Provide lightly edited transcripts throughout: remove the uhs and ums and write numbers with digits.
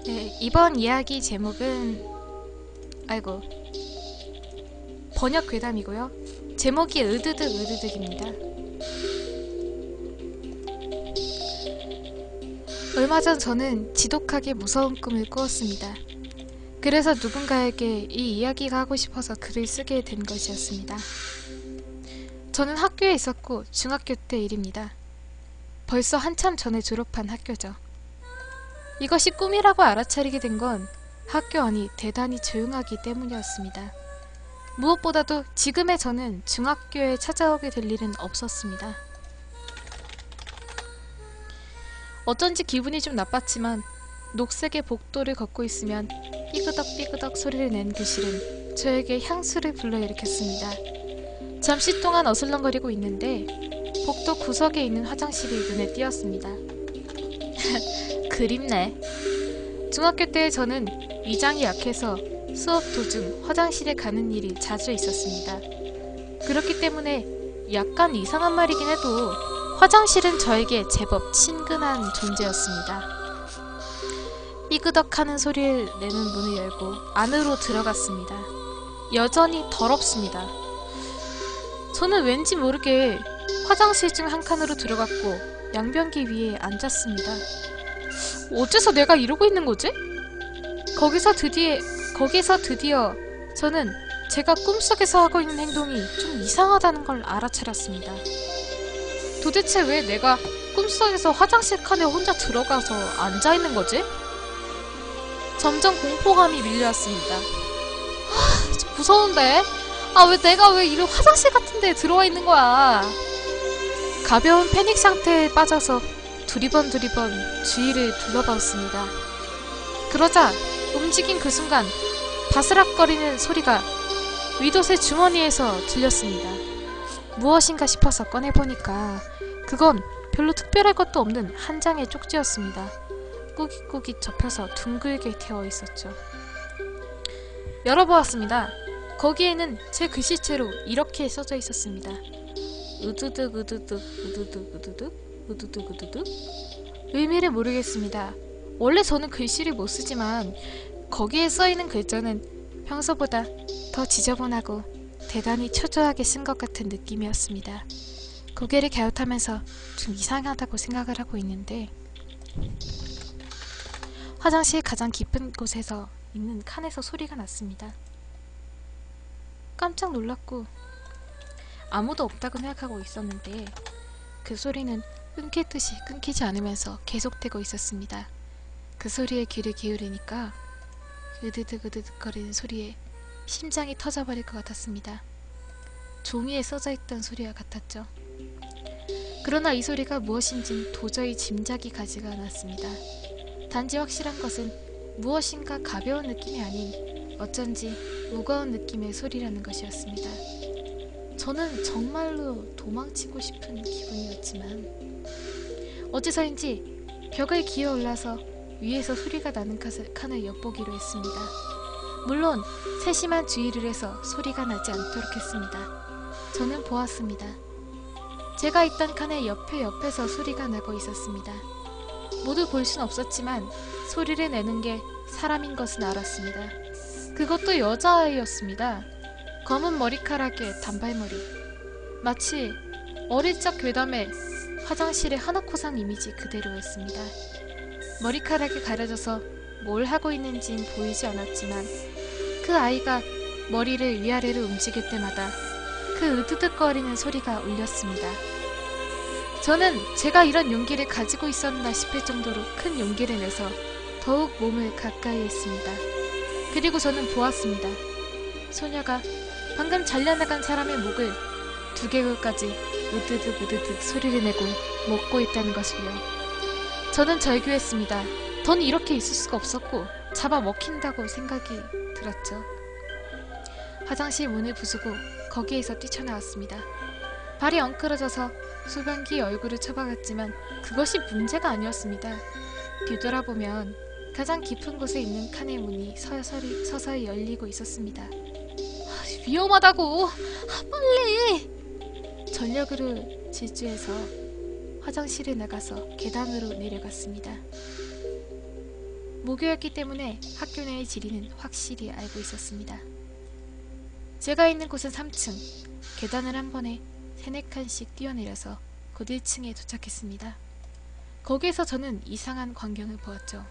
네, 이번 이야기 제목은 번역 괴담이고요. 제목이 으드득 으드득입니다. 얼마 전 저는 지독하게 무서운 꿈을 꾸었습니다. 그래서 누군가에게 이 이야기가 하고 싶어서 글을 쓰게 된 것이었습니다. 저는 학교에 있었고 중학교 때 일입니다. 벌써 한참 전에 졸업한 학교죠. 이것이 꿈이라고 알아차리게 된 건 학교 안이 대단히 조용하기 때문이었습니다. 무엇보다도 지금의 저는 중학교에 찾아오게 될 일은 없었습니다. 어쩐지 기분이 좀 나빴지만 녹색의 복도를 걷고 있으면 삐그덕삐그덕 소리를 낸 교실은 저에게 향수를 불러일으켰습니다. 잠시 동안 어슬렁거리고 있는데 복도 구석에 있는 화장실이 눈에 띄었습니다. 그립네. 중학교 때 저는 위장이 약해서 수업 도중 화장실에 가는 일이 자주 있었습니다. 그렇기 때문에 약간 이상한 말이긴 해도 화장실은 저에게 제법 친근한 존재였습니다. 삐그덕하는 소리를 내는 문을 열고 안으로 들어갔습니다. 여전히 더럽습니다. 저는 왠지 모르게 화장실 중 한 칸으로 들어갔고 양변기 위에 앉았습니다. 어째서 내가 이러고 있는 거지? 거기서 드디어 저는 제가 꿈속에서 하고 있는 행동이 좀 이상하다는 걸 알아차렸습니다. 도대체 왜 내가 꿈속에서 화장실 칸에 혼자 들어가서 앉아있는 거지? 점점 공포감이 밀려왔습니다. 좀 무서운데? 내가 왜 이런 화장실 같은 데에 들어와 있는 거야? 가벼운 패닉 상태에 빠져서 두리번 주위를 둘러봤습니다. 그러자 움직인 그 순간 바스락거리는 소리가 윗옷의 주머니에서 들렸습니다. 무엇인가 싶어서 꺼내보니까 그건 별로 특별할 것도 없는 한 장의 쪽지였습니다. 꾸깃꾸깃 접혀서 둥글게 되어 있었죠. 열어보았습니다. 거기에는 제 글씨체로 이렇게 써져 있었습니다. 으드득 으드득 으드득 으드득 으드득 으드득. 의미를 모르겠습니다. 원래 저는 글씨를 못 쓰지만 거기에 써있는 글자는 평소보다 더 지저분하고 대단히 초조하게 쓴 것 같은 느낌이었습니다. 고개를 갸웃하면서 좀 이상하다고 생각을 하고 있는데 화장실 가장 깊은 곳에서 있는 칸에서 소리가 났습니다. 깜짝 놀랐고 아무도 없다고 생각하고 있었는데 그 소리는 끊길 듯이 끊기지 않으면서 계속되고 있었습니다. 그 소리에 귀를 기울이니까 으드득 으드득 거리는 소리에 심장이 터져버릴 것 같았습니다. 종이에 써져있던 소리와 같았죠. 그러나 이 소리가 무엇인진 도저히 짐작이 가지가 않았습니다. 단지 확실한 것은 무엇인가 가벼운 느낌이 아닌 어쩐지 무거운 느낌의 소리라는 것이었습니다. 저는 정말로 도망치고 싶은 기분이었지만 어째서인지 벽을 기어 올라서 위에서 소리가 나는 칸을 엿보기로 했습니다. 물론 세심한 주의를 해서 소리가 나지 않도록 했습니다. 저는 보았습니다. 제가 있던 칸의 옆에서 소리가 나고 있었습니다. 모두 볼 순 없었지만 소리를 내는 게 사람인 것은 알았습니다. 그것도 여자아이였습니다. 검은 머리카락에 단발머리. 마치 어릴 적 괴담의 화장실의 하나코상 이미지 그대로였습니다. 머리카락이 가려져서 뭘 하고 있는진 보이지 않았지만 그 아이가 머리를 위아래로 움직일 때마다 그 으드득거리는 소리가 울렸습니다. 저는 제가 이런 용기를 가지고 있었나 싶을 정도로 큰 용기를 내서 더욱 몸을 가까이 했습니다. 그리고 저는 보았습니다. 소녀가 방금 잘려나간 사람의 목을 두개골까지 으드득 으드득 소리를 내고 먹고 있다는 것을요. 저는 절규했습니다. 전 이렇게 있을 수가 없었고 잡아먹힌다고 생각이 들었죠. 화장실 문을 부수고 거기에서 뛰쳐나왔습니다. 발이 엉클어져서 소변기 얼굴을 쳐박았지만 그것이 문제가 아니었습니다. 뒤돌아보면 가장 깊은 곳에 있는 칸의 문이 서서히 열리고 있었습니다. 위험하다고! 빨리! 전력으로 질주해서 화장실에 나가서 계단으로 내려갔습니다. 무교였기 때문에 학교 내의 지리는 확실히 알고 있었습니다. 제가 있는 곳은 3층, 계단을 한 번에 3-4칸씩 뛰어내려서 곧 1층에 도착했습니다. 거기에서 저는 이상한 광경을 보았죠.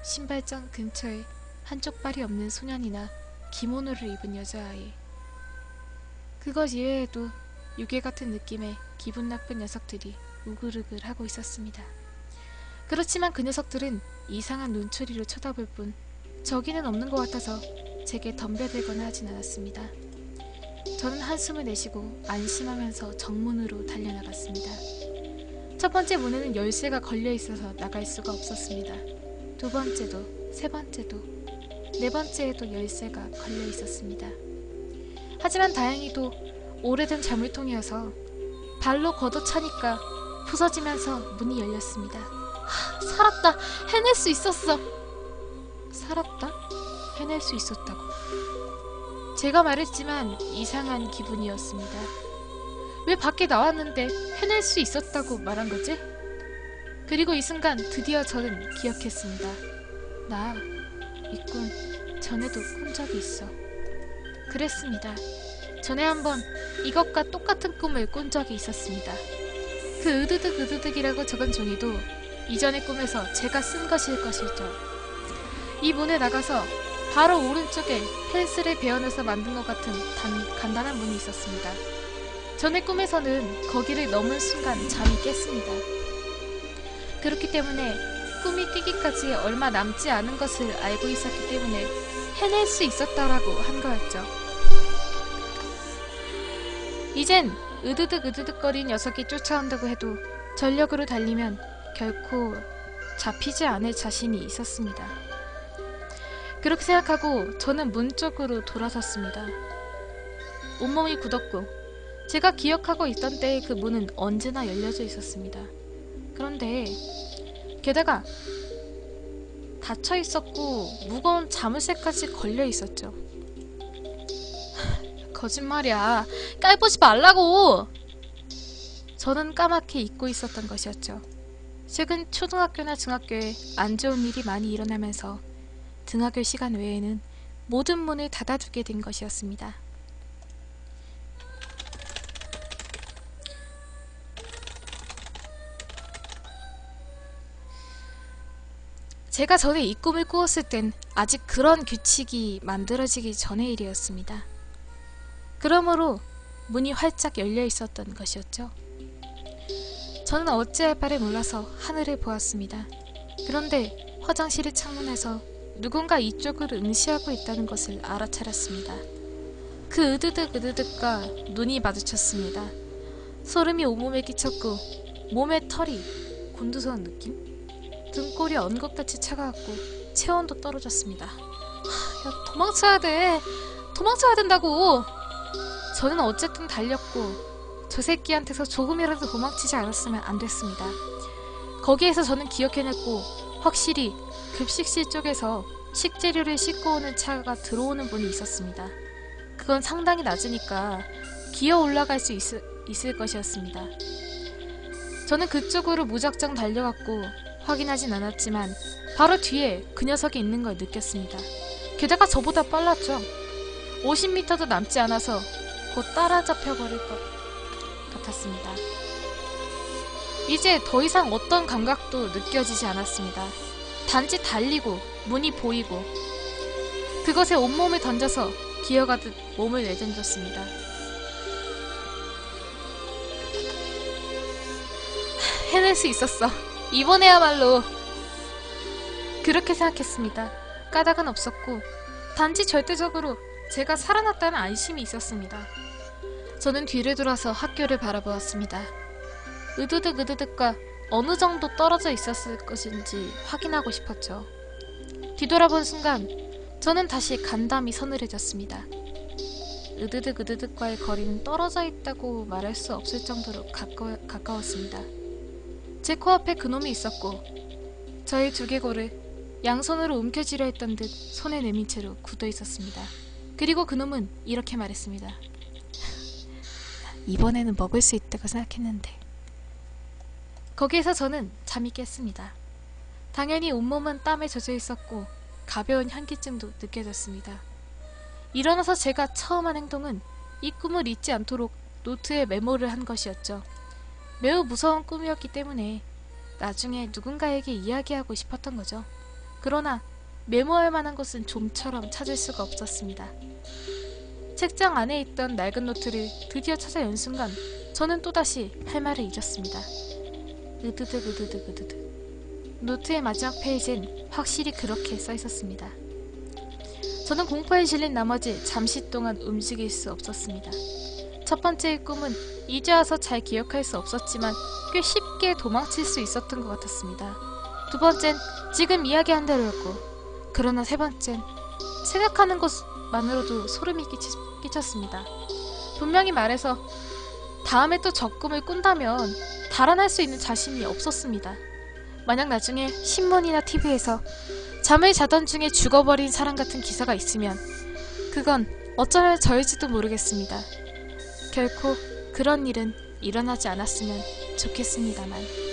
신발장 근처에 한쪽 발이 없는 소년이나 기모노를 입은 여자아이. 그것 이외에도 유괴 같은 느낌의 기분 나쁜 녀석들이 우글우글 하고 있었습니다. 그렇지만 그 녀석들은 이상한 눈초리로 쳐다볼 뿐 저기는 없는 것 같아서 제게 덤벼들거나 하진 않았습니다. 저는 한숨을 내쉬고 안심하면서 정문으로 달려나갔습니다. 첫 번째 문에는 열쇠가 걸려있어서 나갈 수가 없었습니다. 두 번째도, 세 번째도, 네 번째에도 열쇠가 걸려있었습니다. 하지만 다행히도 오래된 자물통이어서 발로 걷어차니까 부서지면서 문이 열렸습니다. 살았다! 해낼 수 있었어! 살았다? 해낼 수 있었다고. 제가 말했지만 이상한 기분이었습니다. 왜 밖에 나왔는데 해낼 수 있었다고 말한 거지? 그리고 이 순간 드디어 저는 기억했습니다. 나 이 꿈 전에도 꾼 적이 있어. 그랬습니다. 전에 한번 이것과 똑같은 꿈을 꾼 적이 있었습니다. 그 으드득이라고 적은 종이도 이전의 꿈에서 제가 쓴 것일 것이죠. 이 문에 나가서 바로 오른쪽에 펜슬을 베어내서 만든 것 같은 간단한 문이 있었습니다. 전의 꿈에서는 거기를 넘은 순간 잠이 깼습니다. 그렇기 때문에 꿈이 깨기까지 얼마 남지 않은 것을 알고 있었기 때문에 해낼 수 있었다라고 한 거였죠. 이젠 으드득거린 녀석이 쫓아온다고 해도 전력으로 달리면 결코 잡히지 않을 자신이 있었습니다. 그렇게 생각하고 저는 문 쪽으로 돌아섰습니다. 온몸이 굳었고 제가 기억하고 있던 때의 그 문은 언제나 열려져 있었습니다. 그런데 게다가 닫혀 있었고 무거운 자물쇠까지 걸려 있었죠. 거짓말이야. 깔보지 말라고! 저는 까맣게 잊고 있었던 것이었죠. 최근 초등학교나 중학교에 안 좋은 일이 많이 일어나면서 등하교 시간 외에는 모든 문을 닫아두게 된 것이었습니다. 제가 전에 이 꿈을 꾸었을 땐 아직 그런 규칙이 만들어지기 전의 일이었습니다. 그러므로 문이 활짝 열려 있었던 것이었죠. 저는 어찌할 바를 몰라서 하늘을 보았습니다. 그런데 화장실의 창문에서 누군가 이쪽을 응시하고 있다는 것을 알아차렸습니다. 그 으드득과 눈이 마주쳤습니다. 소름이 온몸에 끼쳤고 몸에 털이 곤두서는 느낌? 등골이 언급같이 차가웠고 체온도 떨어졌습니다. 야, 도망쳐야 돼! 도망쳐야 된다고! 저는 어쨌든 달렸고 저 새끼한테서 조금이라도 도망치지 않았으면 안 됐습니다. 거기에서 저는 기억해냈고 확실히 급식실 쪽에서 식재료를 싣고 오는 차가 들어오는 분이 있었습니다. 그건 상당히 낮으니까 기어 올라갈 수 있을 것이었습니다. 저는 그쪽으로 무작정 달려갔고 확인하진 않았지만 바로 뒤에 그 녀석이 있는 걸 느꼈습니다. 게다가 저보다 빨랐죠. 50m도 남지 않아서 곧 따라잡혀버릴 것 같았습니다. 이제 더 이상 어떤 감각도 느껴지지 않았습니다. 단지 달리고 문이 보이고 그것에 온몸을 던져서 기어가듯 몸을 내던졌습니다. 해낼 수 있었어. 이번에야말로. 그렇게 생각했습니다. 까닭은 없었고 단지 절대적으로 제가 살아났다는 안심이 있었습니다. 저는 뒤를 돌아서 학교를 바라보았습니다. 으드득과 어느 정도 떨어져 있었을 것인지 확인하고 싶었죠. 뒤돌아본 순간 저는 다시 간담이 서늘해졌습니다. 으드득과의 거리는 떨어져 있다고 말할 수 없을 정도로 가까웠습니다. 제 코앞에 그놈이 있었고 저의 두개골을 양손으로 움켜쥐려 했던 듯 손에 내민 채로 굳어 있었습니다. 그리고 그놈은 이렇게 말했습니다. 이번에는 먹을 수 있다고 생각했는데. 거기에서 저는 잠이 깼습니다. 당연히 온몸은 땀에 젖어 있었고 가벼운 향기증도 느껴졌습니다. 일어나서 제가 처음 한 행동은 이 꿈을 잊지 않도록 노트에 메모를 한 것이었죠. 매우 무서운 꿈이었기 때문에 나중에 누군가에게 이야기하고 싶었던 거죠. 그러나 메모할 만한 것은 좀처럼 찾을 수가 없었습니다. 책장 안에 있던 낡은 노트를 드디어 찾아 연 순간 저는 또다시 할 말을 잊었습니다. 으드득 으드득 으드득. 노트의 마지막 페이지엔 확실히 그렇게 써있었습니다. 저는 공포에 질린 나머지 잠시 동안 움직일 수 없었습니다. 첫 번째의 꿈은 이제 와서 잘 기억할 수 없었지만 꽤 쉽게 도망칠 수 있었던 것 같았습니다. 두 번째는 지금 이야기한 대로였고, 그러나 세 번째는 생각하는 것만으로도 소름이 끼쳤습니다. 분명히 말해서 다음에 또 저 꿈을 꾼다면 달아날 수 있는 자신이 없었습니다. 만약 나중에 신문이나 TV에서 잠을 자던 중에 죽어버린 사람 같은 기사가 있으면 그건 어쩌면 저일지도 모르겠습니다. 결코 그런 일은 일어나지 않았으면 좋겠습니다만.